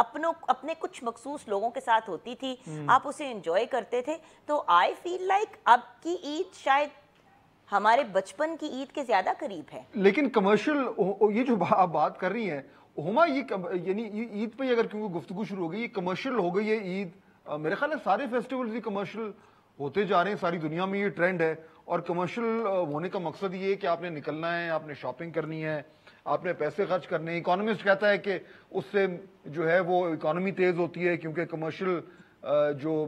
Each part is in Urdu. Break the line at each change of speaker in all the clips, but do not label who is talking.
اپنے کچھ مخصوص لوگوں کے ساتھ ہوتی تھی, آپ اسے انجوائے کرتے تھے. تو آئی فیل لائک اب کی عید شاید ہمارے بچپن کی عید کے زیادہ قریب ہے.
لیکن کمرشل یہ جو آپ بات کر رہی ہیں ہما, یہ یعنی عید پہ اگر کیونکہ گفتگو شروع ہو گئی, یہ کمرشل ہو گئی ہے عید. میرے خیال ہے سارے فیسٹیولز ہی کمرشل ہوتے جا رہے ہیں, ساری دنیا میں یہ ٹرینڈ ہے. اور کمرشل ہونے کا مقصد یہ ہے کہ آپ نے نکلنا ہے, آپ نے شاپنگ کرنی ہے, آپ نے پیسے خرچ کرنے ہیں. اکانومسٹ کہتا ہے کہ اس سے جو ہے وہ اکانومی تیز ہوتی ہے کیونکہ کمرشل جو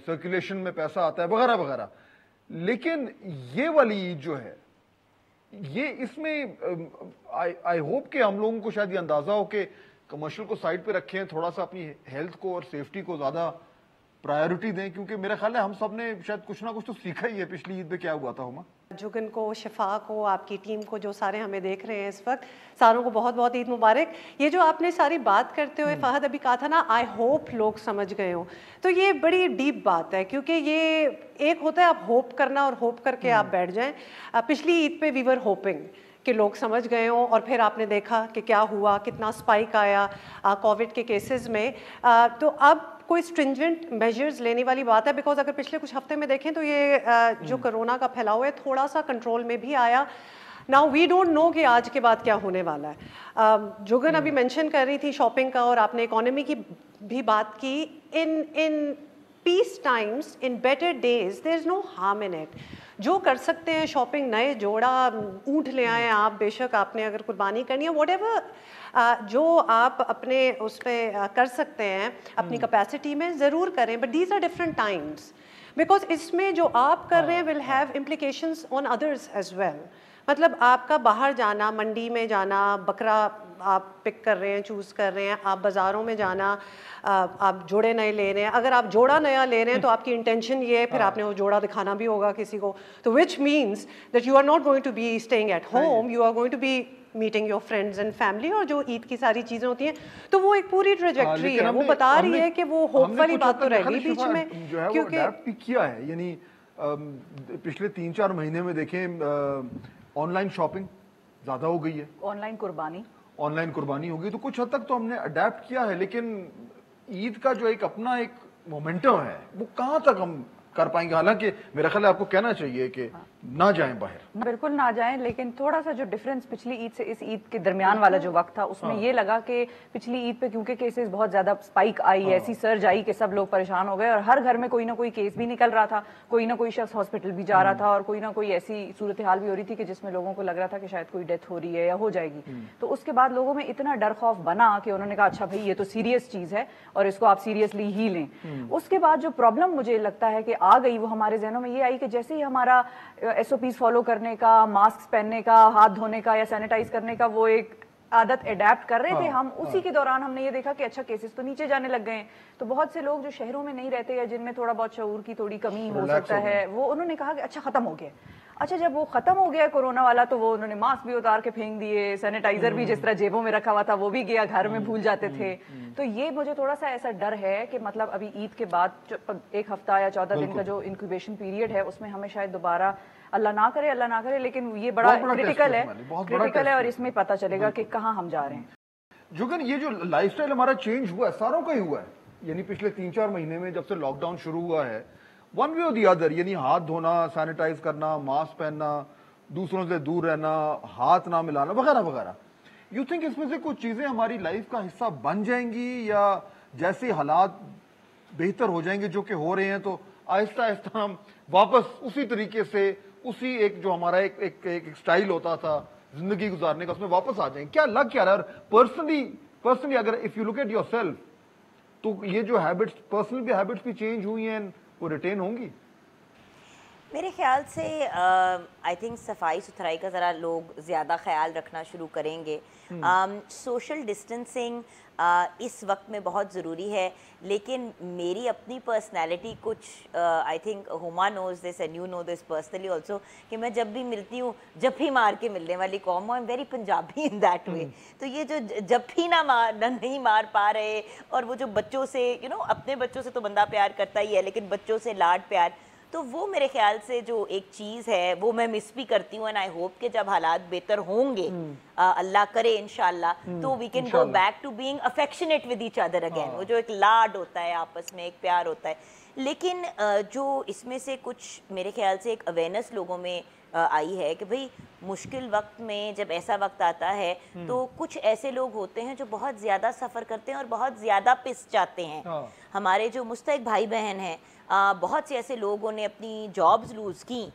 سرکولیشن میں پیسہ آتا ہے وغیرہ وغیرہ. لیکن یہ والی عید جو ہے یہ اس میں آئی ہوپ کہ ہم لوگوں کو شاید یہ اندازہ ہو کہ کمرشل کو سائڈ پہ رکھیں, تھوڑا سا اپنی ہیلتھ کو اور سیفٹی کو زیادہ پرائیورٹی دیں, کیونکہ میرا خیال ہے ہم سب نے شاید کچھ نہ کچھ تو سیکھا ہی ہے. پچھلی عید پہ کیا ہوا تھا ہما؟
جگن کو, شفا کو, آپ کی ٹیم کو, جو سارے ہمیں دیکھ رہے ہیں اس وقت, ساروں کو بہت بہت عید مبارک. یہ جو آپ نے ساری بات کرتے ہوئے فہد ابھی کہا تھا نا, آئی ہوپ لوگ سمجھ گئے ہوں, تو یہ بڑی ڈیپ بات ہے. کیونکہ یہ ایک ہوتا ہے آپ ہوپ کرنا اور ہوپ کر کے آپ بیٹھ جائیں. پچھلی عید پہ وی ور ہوپنگ کہ لوگ سمجھ گئے ہوں, اور پھر آپ نے دیکھا کہ کیا ہوا, کتنا اسپائک آیا کووڈ کے کیسز میں. تو اب کوئی اسٹرنجنٹ میجرز لینے والی بات ہے, بیکاز اگر پچھلے کچھ ہفتے میں دیکھیں تو یہ جو کرونا کا پھیلاؤ ہے تھوڑا سا کنٹرول میں بھی آیا. ناؤ وی ڈونٹ نو کہ آج کے بعد کیا ہونے والا ہے. جوگن ابھی مینشن کر رہی تھی شاپنگ کا, اور آپ نے اکانومی کی بھی بات کی. In peace times, in better days, there is no harm in it. جو کر سکتے ہیں شاپنگ, نئے جوڑا اونٹ لے آئیں آپ, بے شک آپ نے اگر قربانی کرنی ہے, واٹ ایور جو آپ اپنے اس پہ کر سکتے ہیں اپنی کیپیسٹی میں ضرور کریں. But these are different times, because اس میں جو آپ کر رہے ہیں will have implications on others as well. مطلب آپ کا باہر جانا, منڈی میں جانا, بکرا آپ پک کر رہے ہیں, چوز کر رہے ہیں, آپ بازاروں میں جانا, آپ جوڑے نئے لے رہے ہیں. اگر آپ جوڑا نیا لے رہے ہیں تو آپ کی انٹینشن یہ ہے, پھر آپ نے وہ جوڑا دکھانا بھی ہوگا کسی کو, تو which means that you are not going to be staying at home, you are going to be meeting your friends and family. اور جو عید کی ساری چیزیں ہوتی ہیں تو وہ ایک پوری ٹریجیکٹری ہے, وہ بتا رہی ہے کہ وہ ہوپ والی بات تو رہ گئی بیچ میں.
کیونکہ اڈیپٹ بھی کیا ہے, یعنی پچھلے 3-4 مہینے میں دیکھیں آن لائن شاپنگ زیادہ ہو گئی ہے,
آن لائن قربانی
ہو گئی, تو کچھ حد تک تو ہم نے اڈیپٹ کیا ہے. لیکن عید کا جو ایک اپنا ایک مومنٹم ہے وہ کہاں تک ہم کر پائیں گے؟ حالانکہ میرا خیال ہے آپ کو کہنا چاہیے کہ نہ جائیں باہر.
بالکل نہ جائیں, لیکن تھوڑا سا جو ڈفرینس پچھلی عید سے اس عید کے درمیان والا جو وقت تھا اس میں یہ لگا کہ پچھلی عید پہ کیونکہ کیسز بہت زیادہ اسپائک آئی, ایسی سرج آئی کہ سب لوگ پریشان ہو گئے, اور ہر گھر میں کوئی نہ کوئی کیس بھی نکل رہا تھا, کوئی نہ کوئی شخص ہاسپٹل بھی جا رہا تھا, اور کوئی نہ کوئی ایسی صورتحال بھی ہو رہی تھی کہ جس میں لوگوں کو لگ رہا تھا کہ شاید کوئی ڈیتھ ہو رہی ہے یا ہو جائے گی. تو اس کے بعد لوگوں میں اتنا ڈر خوف بنا کہ انہوں نے کہا اچھا بھائی یہ تو سیریس چیز ہے اور اس کو آپ سیریسلی ہی لیں. اس کے بعد جو پرابلم مجھے لگتا ہے کہ آ گئی وہ ہمارے ذہنوں میں یہ آئی کہ جیسے ہی ہمارا ایس او پیز فالو کرنے کا, ماسک پہننے کا, ہاتھ دھونے کا یا سینیٹائز کرنے کا وہ ایک عادت اڈیپٹ کر رہے تھے ہم, اسی کے دوران ہم نے یہ دیکھا کہ اچھا کیسز تو نیچے جانے لگ گئے ہیں. تو بہت سے لوگ جو شہروں میں نہیں رہتے یا جن میں تھوڑا بہت شعور کی تھوڑی کمی ہو سکتا ہے, وہ انہوں نے کہا کہ اچھا ختم ہو گیا. اچھا جب وہ ختم ہو گیا کورونا والا تو وہ انہوں نے ماسک بھی اتار کے پھینک دیے, سینیٹائزر بھی جس طرح جیبوں میں رکھا ہوا تھا وہ بھی گیا, گھر میں بھول جاتے تھے. تو یہ مجھے تھوڑا سا ایسا ڈر ہے کہ مطلب ابھی عید کے بعد 1 ہفتہ یا 14 دن کا جو انکیوبیشن پیریڈ ہے اس میں ہمیں شاید دوبارہ اللہ نہ کرے, لیکن یہ بڑا کرٹیکل ہے اور اس میں پتہ چلے گا کہ کہاں ہم جا رہے ہیں.
جوگن یہ جو لائف سٹائل ہمارا چینج ہوا ہے ساروں کا ہی ہوا ہے, یعنی پچھلے 3-4 مہینے میں جب سے لاک ڈاؤن شروع ہوا ہے, ون وے اور دی ادر, یعنی ہاتھ دھونا, سینیٹائز کرنا, ماسک پہننا, دوسروں سے دور رہنا, ہاتھ نہ ملانا وغیرہ وغیرہ. یو تھنک اس میں سے کچھ چیزیں ہماری لائف کا حصہ بن جائیں گی, یا جیسے حالات بہتر ہو جائیں گے جو کہ ہو رہے ہیں تو آہستہ آہستہ ہم واپس اسی طریقے سے, اسی ایک جو ہمارا ایک سٹائل ہوتا تھا زندگی گزارنے کا, اس میں واپس آ جائیں؟ کیا لگ کیا رہا ہے؟ اور پرسنلی اگر if you look at yourself, تو یہ جو ہیبٹس پرسنل بھی ہیبٹس بھی چینج ہوئی ہیں, وہ ریٹین ہوں گی؟
میرے خیال سے آئی تھنک صفائی ستھرائی کا ذرا لوگ زیادہ خیال رکھنا شروع کریں گے. سوشل ڈسٹینسنگ اس وقت میں بہت ضروری ہے, لیکن میری اپنی پرسنالٹی کچھ I think Huma knows this and you know this personally also, کہ میں جب بھی ملتی ہوں جب بھی مار کے ملنے والی قوم, I am very Punjabi in that way. تو یہ جو جب بھی نہیں مار پا رہے, اور وہ جو بچوں سے اپنے بچوں سے تو بندہ پیار کرتا ہی ہے, لیکن بچوں سے لاڈ پیار, تو وہ میرے خیال سے جو ایک چیز ہے وہ میں مس بھی کرتی ہوں, اینڈ آئی ہوپ کہ جب حالات بہتر ہوں گے اللہ کرے انشاءاللہ تو we can go back to being affectionate with each other again. وہ جو ایک لاڈ ہوتا ہے آپس میں, ایک پیار ہوتا ہے. لیکن جو اس میں سے کچھ میرے خیال سے ایک اویئرنیس لوگوں میں آئی ہے کہ بھئی مشکل وقت میں جب ایسا وقت آتا ہے تو کچھ ایسے لوگ ہوتے ہیں جو بہت زیادہ سفر کرتے ہیں اور بہت زیادہ پس جاتے ہیں. ہمارے جو مستحق بھائی بہن ہیں, بہت سے ایسے لوگوں نے اپنی جابز لوز کی,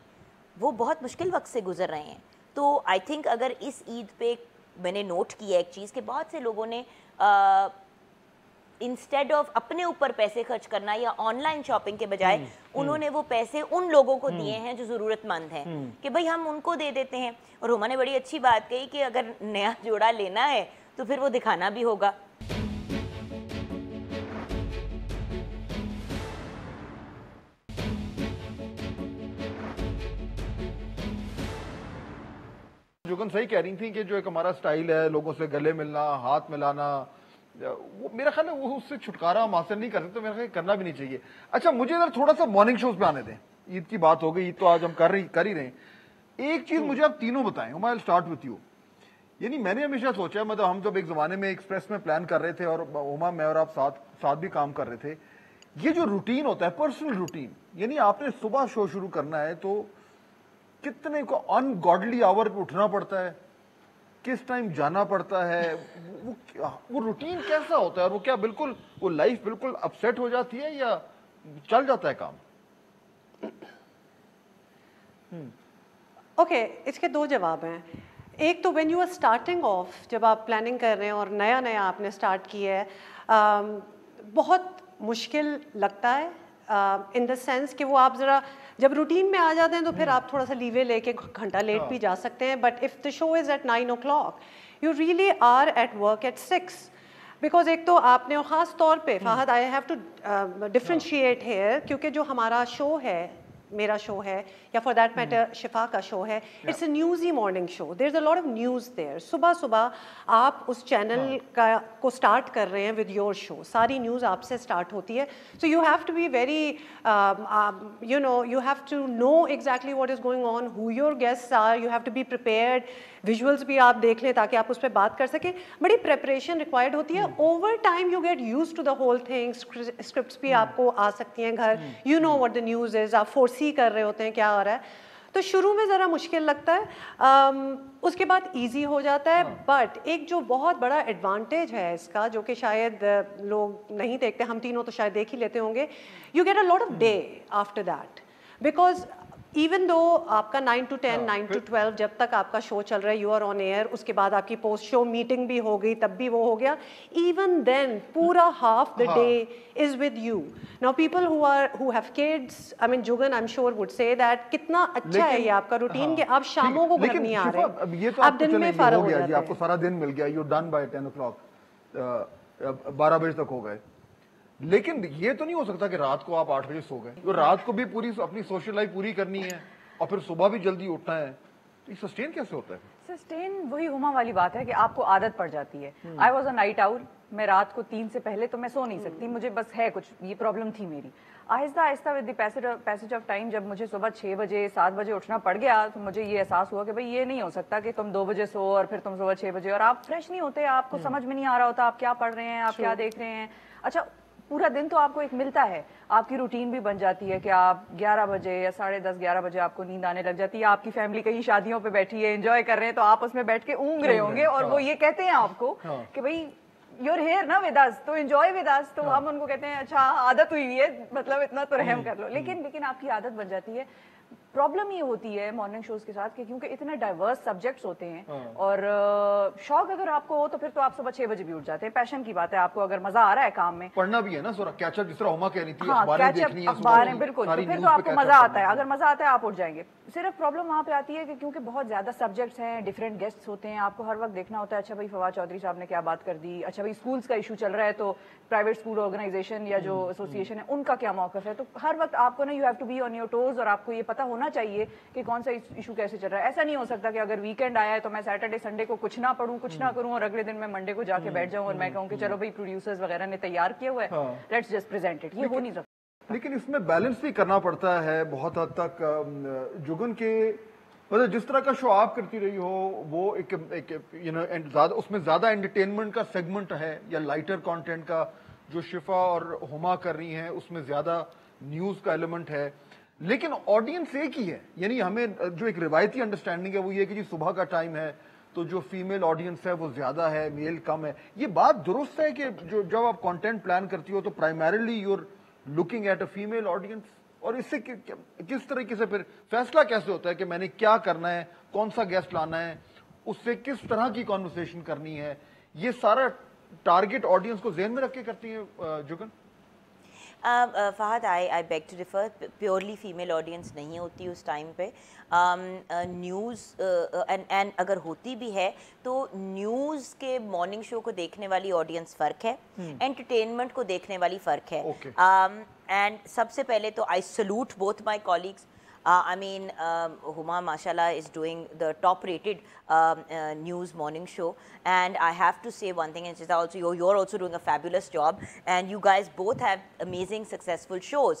وہ بہت مشکل وقت سے گزر رہے ہیں. تو آئی تھنک اگر اس عید پہ میں نے نوٹ کیا ایک چیز کہ بہت سے لوگوں نے انسٹیڈ آف اپنے اوپر پیسے خرچ کرنا یا آن لائن شاپنگ کے بجائے انہوں نے وہ پیسے ان لوگوں کو دیے ہیں جو ضرورت مند ہیں کہ بھئی ہم ان کو دے دیتے ہیں. اور ہما نے بڑی اچھی بات کہی کہ اگر نیا جوڑا لینا ہے تو پھر وہ دکھانا بھی ہوگا.
جوگن صحیح کہہ رہی تھیں کہ جو ایک ہمارا سٹائل ہے لوگوں سے گلے ملنا, ہاتھ ملانا, وہ میرا خیال ہے وہ اس سے چھٹکارا ہم حاصل نہیں کر سکتے, میرا خیال کرنا بھی نہیں چاہیے. اچھا مجھے ادھر تھوڑا سا مارننگ شوز پہ آنے دیں. عید کی بات ہو گئی, عید تو آج ہم کر ہی رہے ہیں. ایک چیز مجھے آپ تینوں بتائیں, ہم اسٹارٹ وتھ یو. یعنی میں نے ہمیشہ سوچا, مطلب ہم جب ایک زمانے میں ایکسپریس میں پلان کر رہے تھے اور ہما میں اور آپ ساتھ بھی کام کر رہے تھے, یہ جو روٹین ہوتا ہے پرسنل روٹین, یعنی آپ نے صبح شو شروع کرنا ہے تو کتنے کو ان گاڈلی آور پہ اٹھنا پڑتا ہے, کس ٹائم جانا پڑتا ہے, وہ روٹین کیسا ہوتا ہے, اور وہ کیا بالکل وہ لائف بالکل اپسیٹ ہو جاتی ہے یا چل جاتا ہے کام؟
اوکے, اس کے دو جواب ہیں. ایک تو when you are starting off, جب آپ پلاننگ کر رہے ہیں اور نیا آپ نے اسٹارٹ کیا ہے, بہت مشکل لگتا ہے ان دا سینس کہ وہ آپ ذرا جب روٹین میں آ جاتے ہیں تو پھر آپ تھوڑا سا لیوے لے کے گھنٹہ لیٹ بھی جا سکتے ہیں. But if the show is at 9 o'clock, you really are at work at 6. Because ایک تو آپ نے خاص طور پہ Fahad, I have to differentiate here, کیونکہ جو ہمارا شو ہے, میرا شو ہے یا فار دیٹ میٹر شفا کا شو ہے, it's a newsy morning show. There is a lot of news there. صبح آپ اس چینل کو اسٹارٹ کر رہے ہیں ود یور شو, ساری نیوز آپ سے اسٹارٹ ہوتی ہے. So you have to be very you have to know exactly what is going on, who your guests are, you have to be prepared. Visuals بھی آپ دیکھ لیں تاکہ آپ اس پہ بات کر سکیں. بڑی پریپریشن ریکوائرڈ ہوتی ہے. Over time you get used to the whole thing. Scripts بھی آپ کو آ سکتی ہیں گھر, you know what the news is, آپ فورسی کر رہے ہوتے ہیں کیا ہو رہا ہے. تو شروع میں ذرا مشکل لگتا ہے, اس کے بعد ایزی ہو جاتا ہے. بٹ ایک جو بہت بڑا ایڈوانٹیج ہے اس کا, جو کہ شاید لوگ نہیں دیکھتے, ہم تینوں تو شاید دیکھ ہی لیتے ہوں گے, you get a lot of day after that. Because even though آپ کا 9 to 10, 9 to 12 جب تک آپ کا شو چل رہا ہے, یو آر آن ایئر, اس کے بعد آپ کی پوسٹ شو میٹنگ بھی ہو گئی, تب بھی وہ ہو گیا. ایون دین پورا half the day is with you. Now people who have kids, I mean Jugan I'm sure would say that کتنا اچھا ہے یہ آپ کا روٹین کہ آپ شاموں کو گھر نہیں آ رہے, آپ دن میں فارغ ہو جاتے ہیں.
آپ کو سارا دن مل گیا, یو ڈن بائی 10 o'clock, 12 بجے تک ہو گئے. لیکن یہ تو نہیں ہو سکتا کہ رات کو آپ 8 بجے سو گئے, رات کو بھی پوری اپنی سوشل لائف پوری کرنی ہے اور پھر صبح بھی جلدی اٹھنا ہے. یہ سسٹین کیسے ہوتا ہے؟
سسٹین وہی ہما والی بات ہے کہ آپ کو عادت پڑ جاتی ہے. آئی واز اے نائٹ آؤل, میں رات کو 3 سے پہلے تو میں سو نہیں سکتی, مجھے بس ہے کچھ یہ پرابلم تھی میری. آہستہ with the passage of time جب مجھے صبح 6 بجے 7 بجے اٹھنا پڑ گیا تو مجھے یہ احساس ہوا کہ بھائی یہ نہیں ہو سکتا کہ تم 2 بجے سو اور پھر تم صبح 6 بجے, اور آپ فریش نہیں ہوتے, آپ کو سمجھ میں نہیں آ رہا ہوتا آپ کیا پڑھ رہے ہیں, آپ کیا دیکھ رہے ہیں. اچھا پورا دن تو آپ کو ایک ملتا ہے, آپ کی روٹین بھی بن جاتی ہے کہ آپ 11 بجے یا 10:30 11 بجے آپ کو نیند آنے لگ جاتی ہے. آپ کی فیملی کہیں شادیوں پہ بیٹھی ہے, انجوائے کر رہے ہیں, تو آپ اس میں بیٹھ کے اونگ رہے ہوں گے اور وہ یہ کہتے ہیں آپ کو کہ بھائی یور ہیئر نا ود اس, تو انجوائے ود اس. تو ہم ان کو کہتے ہیں اچھا عادت ہوئی ہے, مطلب اتنا تو رحم کر لو. لیکن آپ کی عادت بن جاتی ہے. پرابلم یہ ہوتی ہے مارننگ شوز کے ساتھ کہ کیونکہ اتنے ڈائیورس سبجیکٹس ہوتے ہیں, اور شوق اگر آپ کو ہو تو پھر تو آپ صبح 6 بجے بھی اٹھ جاتے ہیں. پیشن کی بات ہے, آپ کو اگر مزہ آ رہا ہے کام میں,
پڑھنا بھی ہے نا سورا کیچ اپ, جس طرح ہما کہہ رہی تھی,
اخباریں بالکل, تو پھر تو آپ کو مزہ آتا ہے. اگر مزہ آتا ہے آپ اٹھ جائیں گے. صرف پرابلم وہاں پہ آتی ہے کہ کیونکہ بہت زیادہ سبجیکٹس ہیں, ڈفرینٹ گیسٹس ہوتے ہیں, آپ کو ہر وقت دیکھنا ہوتا ہے اچھا بھائی فواد چودھری صاحب نے کیا بات کر دی, اچھا بھائی اسکولس کا ایشو چل رہا ہے تو پرائیویٹ اسکول آرگنائزیشن یا جو ایسوسیشن ہے ان کا کیا موقف ہے. تو ہر وقت آپ کو نا you have to be on your toes, اور آپ کو یہ پتہ ہونا چاہیے کہ کون سا ایشو کیسے چل رہا ہے. ایسا نہیں ہو سکتا کہ اگر ویکینڈ آیا ہے تو میں سیٹرڈے سنڈے کو کچھ نہ پڑھوں, کچھ نہ کروں, اور اگلے دن میں منڈے کو جا کے بیٹھ جاؤں اور میں کہوں کہ چلو بھائی پروڈیوسرز وغیرہ نے تیار کیا ہوا ہے, لیٹس جسٹ پریزنٹ اٹ. یہ ہو نہیں سکتا.
لیکن اس میں بیلنس بھی کرنا پڑتا ہے بہت حد تک جگن کے مطلب جس طرح کا شو آپ کرتی رہی ہو وہ ایک اس میں زیادہ انٹرٹینمنٹ کا سیگمنٹ ہے یا لائٹر کانٹینٹ کا جو شفا اور ہما کر رہی ہیں اس میں زیادہ نیوز کا ایلیمنٹ ہے لیکن آڈینس ایک ہی ہے. یعنی ہمیں جو ایک روایتی انڈرسٹینڈنگ ہے وہ یہ کہ جی صبح کا ٹائم ہے تو جو فیمیل آڈینس ہے وہ زیادہ ہے میل کم ہے. یہ بات درست ہے کہ جب آپ کانٹینٹ پلان کرتی ہو تو primarily you are looking at a female audience اور اس سے کس طریقے سے پھر فیصلہ کیسے ہوتا ہے کہ میں نے کیا کرنا ہے کون سا گیسٹ لانا ہے اس سے کس طرح کی کانورسیشن کرنی ہے یہ سارا ٹارگٹ آڈینس کو ذہن میں رکھ کے کرتی ہیں Jagan?
Fahad I beg to differ purely female audience نہیں ہوتی اس ٹائم پہ. نیوز اینڈ اگر ہوتی بھی ہے تو نیوز کے مارننگ شو کو دیکھنے والی آڈینس فرق ہے, انٹرٹینمنٹ کو دیکھنے والی فرق ہے. اینڈ سب سے پہلے تو I salute both my colleagues. I mean, Huma, mashallah, is doing the top-rated news morning show, and I have to say one thing, and she's also you're also doing a fabulous job, and you guys both have amazing, successful shows.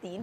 3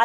I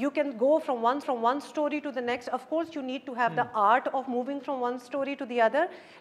You can go from one story to the next. Of course, you need to have the art of moving from one story to the other.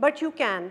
but you can.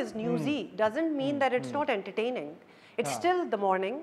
is newsy doesn't mean that it's not entertaining. It's still the morning.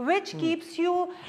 which keeps you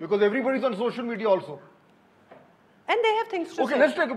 because everybody is on social media also
and they have things to
say. Okay, let's take a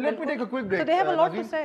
let me take a quick break.
So they have a lot to say.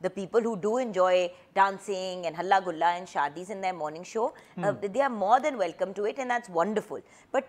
The people who do enjoy dancing and halla gulla and shadis in their morning show, they are more than welcome to it and that's wonderful. But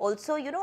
Also, you know,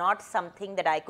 not something that I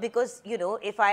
Because you know, if I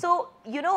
So you know,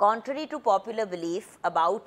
Contrary to popular belief about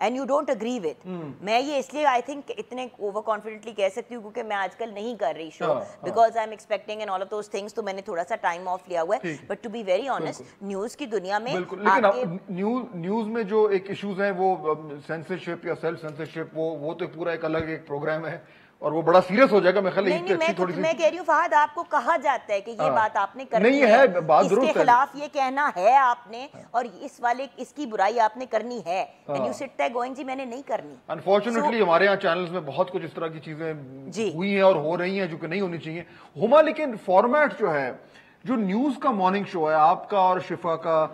and you don't agree with. میں یہ اس لیے I think اتنے اوور کانفیڈنٹلی کہہ سکتی ہوں کیونکہ میں آج کل نہیں کر رہی show because I am expecting and all of those things, تو میں نے تھوڑا سا ٹائم آف لیا ہوا ہے. But to be very honest news کی دنیا میں
لیکن نیوز میں جو ایک ایشوز ہیں وہ سینسرشپ یا سیلف سینسرشپ, وہ تو پورا ایک الگ ایک پروگرام ہے اور وہ بڑا سیریس ہو جائے گا. میں خیال
میں کہہ رہی ہوں فہد, آپ کو کہا جاتا ہے کہ یہ بات آپ نے کرنی
ہے,
اس کے خلاف یہ کہنا ہے آپ نے, اور اس والے اس کی برائی آپ نے کرنی ہے, and you sit there going جی میں نے نہیں کرنی.
انفارچونیٹلی ہمارے یہاں چینلز میں بہت کچھ اس طرح کی چیزیں ہوئی ہیں اور ہو رہی ہیں جو کہ نہیں ہونی چاہیے. ہما لیکن فارمیٹ جو ہے, جو نیوز کا مارننگ شو ہے آپ کا اور شفا کا,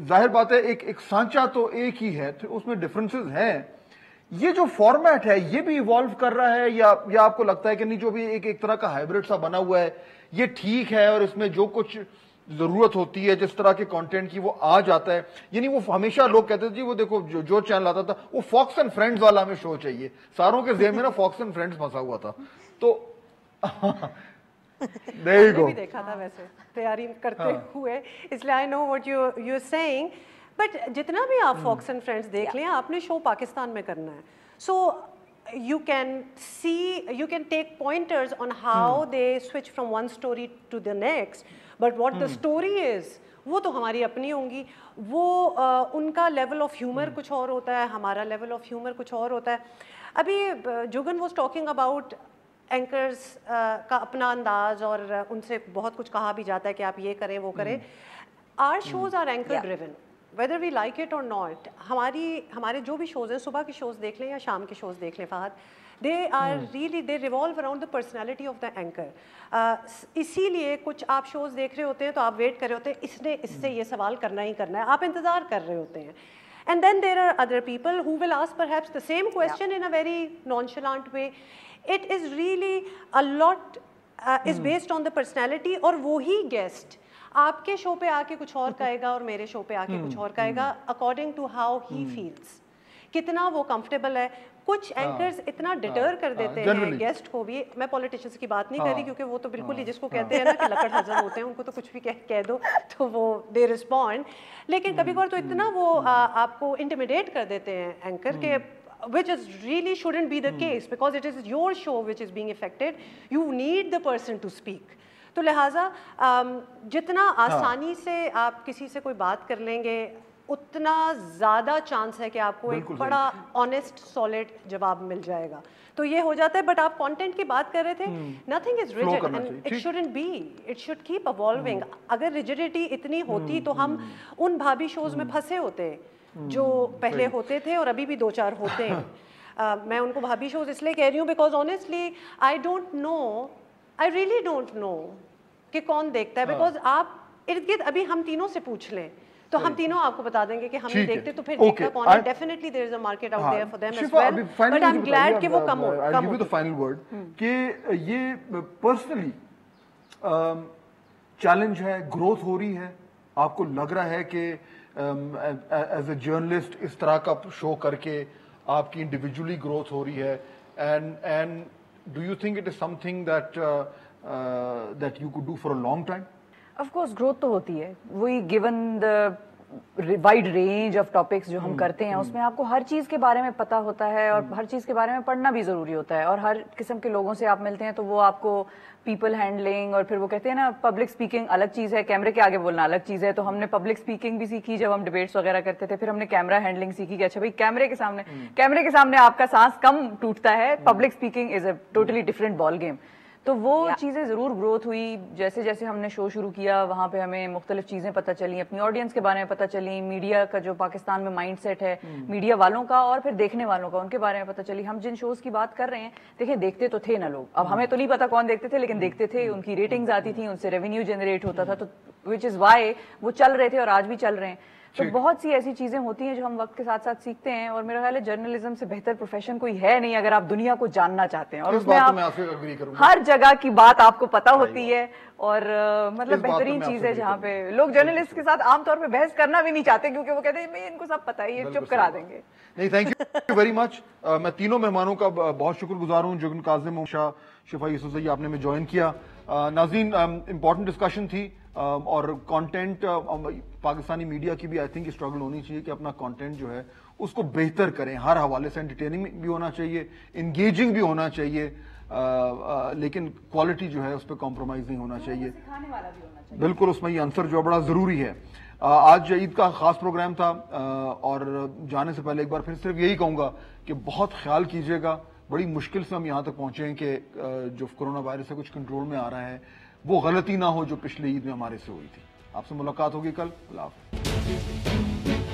ظاہر بات ہے ایک سانچہ تو ایک ہی ہے, اس میں ڈفرینسز ہیں. یہ جو فارمیٹ ہے یہ بھی ایوالو کر رہا ہے یا آپ کو لگتا ہے کہ نہیں جو بھی ایک طرح کا ہائبرڈ سا بنا ہوا ہے یہ ٹھیک ہے اور اس میں جو کچھ ضرورت ہوتی ہے جس طرح کے کانٹینٹ کی وہ آ جاتا ہے؟ یعنی وہ ہمیشہ لوگ کہتے تھے جی وہ دیکھو جو چینل آتا تھا وہ فاکس اینڈ فرینڈز والا ہمیں شو چاہیے, ساروں کے ذہن میں نا فاکس اینڈ فرینڈز پھنسا ہوا تھا. تو
بھی دیکھا تھا ویسے تیاری کرتے ہوئے, اس لیے I know what you are saying. But جتنا بھی آپ فاکس اینڈ فرینڈز دیکھ لیں, آپ نے شو پاکستان میں کرنا ہے, سو you can take pointers on how they switch from one story to the next, but what the story is وہ تو ہماری اپنی ہوں گی. وہ ان کا لیول آف ہیومر کچھ اور ہوتا ہے, ہمارا لیول آف ہیومر کچھ اور ہوتا ہے. ابھی جوگن واز ٹاکنگ اباؤٹ اینکرز کا اپنا انداز, اور ان سے بہت کچھ کہا بھی جاتا ہے کہ آپ یہ کریں وہ کریں. our shows are anchor driven whether we like it or not. ہمارے جو بھی شوز ہیں, صبح کے شوز دیکھ لیں یا شام کے شوز دیکھ لیں Fahad, they revolve around the personality of the anchor. اسی لیے کچھ آپ شوز دیکھ رہے ہوتے ہیں تو آپ ویٹ کر رہے ہوتے ہیں اس سے یہ سوال کرنا ہی کرنا ہے, آپ انتظار کر رہے ہوتے ہیں. And then there are other people who will ask perhaps the same question in a very nonchalant way. It is really a lot is based on the personality, اور وہی گیسٹ آپ کے شو پہ آ کے کچھ اور کہے گا اور میرے شو پہ آ کے کچھ اور کہے گا, according to how he feels, کتنا وہ کمفرٹیبل ہے. کچھ اینکرز اتنا ڈٹر کر دیتے ہیں گیسٹ کو بھی. میں پولیٹیشنس کی بات نہیں کر رہی کیونکہ وہ تو بالکل ہی جس کو کہتے ہیں نا کہ لکڑ ہضم ہوتے ہیں, ان کو تو کچھ بھی کہہ دو تو وہ دے رسپونڈ. لیکن کبھی کبھار تو اتنا وہ آپ کو انٹیمیڈیٹ کر دیتے ہیں اینکر کے, which is really shouldn't be the case because it is your show which is being affected. You need the person to speak. تو لہٰذا جتنا آسانی سے آپ کسی سے کوئی بات کر لیں گے اتنا زیادہ چانس ہے کہ آپ کو ایک بڑا آنیسٹ سالڈ جواب مل جائے گا. تو یہ ہو جاتا ہے. بٹ آپ کانٹینٹ کی بات کر رہے تھے, nothing is rigid and it shouldn't be, it should keep evolving. اگر ریجڈیٹی اتنی ہوتی تو ہم ان بھابھی شوز میں پھنسے ہوتے جو پہلے ہوتے تھے اور ابھی بھی 2-4 ہوتے ہیں. میں ان کو بھابھی شوز اس لیے کہہ رہی ہوں because honestly I don't know, I really don't know کہ کون دیکھتا ہے. بیکاز آپ ارد گرد ابھی ہم تینوں سے پوچھ لیں تو ہم تینوں آپ کو بتا دیں گے کہ ہم نہیں دیکھتے, تو پھر دیکھتا کون ہے. Definitely there is a market out there for them as well, but I'm glad کہ وہ کم ہو.
I'll give you the final word کہ یہ personally چیلنج ہے, گروتھ ہو رہی ہے, آپ کو لگ رہا ہے کہ ایز اے جرنلسٹ اس طرح کا شو کر کے آپ کی انڈیویجولی گروتھ ہو رہی ہے, and do you think it is something that you could do for a long time?
Of course growth تو ہوتی ہے, وہی given the wide range of topics جو ہم کرتے ہیں اس میں آپ کو ہر چیز کے بارے میں پتہ ہوتا ہے اور ہر چیز کے بارے میں پڑھنا بھی ضروری ہوتا ہے, اور ہر قسم کے لوگوں سے آپ ملتے ہیں تو وہ آپ کو پیپل ہینڈلنگ, اور پھر وہ کہتے ہیں نا پبلک اسپیکنگ الگ چیز ہے, کیمرے کے آگے بولنا الگ چیز ہے. تو ہم نے پبلک اسپیکنگ بھی سیکھی جب ہم ڈبیٹس وغیرہ کرتے تھے, پھر ہم نے کیمرہ ہینڈلنگ سیکھی کہ اچھا بھائی کیمرے کے سامنے آپ کا سانس کم ٹوٹتا ہے, public speaking is a totally different ball game. تو وہ چیزیں ضرور گروتھ ہوئی. جیسے جیسے ہم نے شو شروع کیا وہاں پہ ہمیں مختلف چیزیں پتہ چلیں, اپنی آڈینس کے بارے میں پتہ چلی, میڈیا کا جو پاکستان میں مائنڈ سیٹ ہے میڈیا والوں کا اور پھر دیکھنے والوں کا, ان کے بارے میں پتہ چلی. ہم جن شوز کی بات کر رہے ہیں دیکھیں دیکھتے تو تھے نا لوگ, اب ہمیں تو نہیں پتا کون دیکھتے تھے لیکن دیکھتے تھے, ان کی ریٹنگز آتی تھیں, ان سے ریونیو جنریٹ ہوتا تھا, تو وچ از وائی وہ چل رہے تھے اور آج بھی چل رہے ہیں. تو بہت سی ایسی چیزیں ہوتی ہیں جو ہم وقت کے ساتھ ساتھ سیکھتے ہیں, اور میرا خیال ہے جرنلزم سے بہتر پروفیشن کوئی ہے نہیں اگر آپ دنیا کو جاننا چاہتے ہیں, اور اس میں آپ ہر جگہ کی بات آپ کو پتہ ہوتی ہے, اور مطلب بہترین چیز ہے جہاں پہ لوگ جرنلسٹ کے ساتھ عام طور پہ بحث کرنا بھی نہیں چاہتے کیونکہ وہ کہتے ہیں ان کو سب پتہ ہے, یہ چپ کرا دیں گے.
نہیں, تھینک یو ویری مچ. میں تینوں مہمانوں کا بہت شکر گزار ہوں. جوگن کاظم, شفا یوسف زئی, آپ نے ہمیں جوائن کیا. ناظرین, امپورٹنٹ ڈسکشن تھی, اور کانٹینٹ پاکستانی میڈیا کی بھی آئی تھنک اسٹرگل ہونی چاہیے کہ اپنا کانٹینٹ جو ہے اس کو بہتر کریں، ہر حوالے سے انٹرٹیننگ بھی ہونا چاہیے، انگیجنگ بھی ہونا چاہیے، لیکن کوالٹی جو ہے اس پہ کمپرومائز نہیں ہونا چاہیے، بالکل اس میں یہ عنصر جو بڑا ضروری ہے۔ آج عید کا خاص پروگرام تھا، اور جانے سے پہلے ایک بار پھر صرف یہی کہوں گا کہ بہت خیال کیجیے گا، بڑی مشکل سے ہم یہاں تک پہنچے ہیں کہ جو کورونا وائرس سے کچھ کنٹرول میں آ رہا ہے، وہ غلطی نہ ہو جو پچھلی عید میں ہمارے سے ہوئی تھی۔ آپ سے ملاقات ہوگی کل، اللہ حافظ۔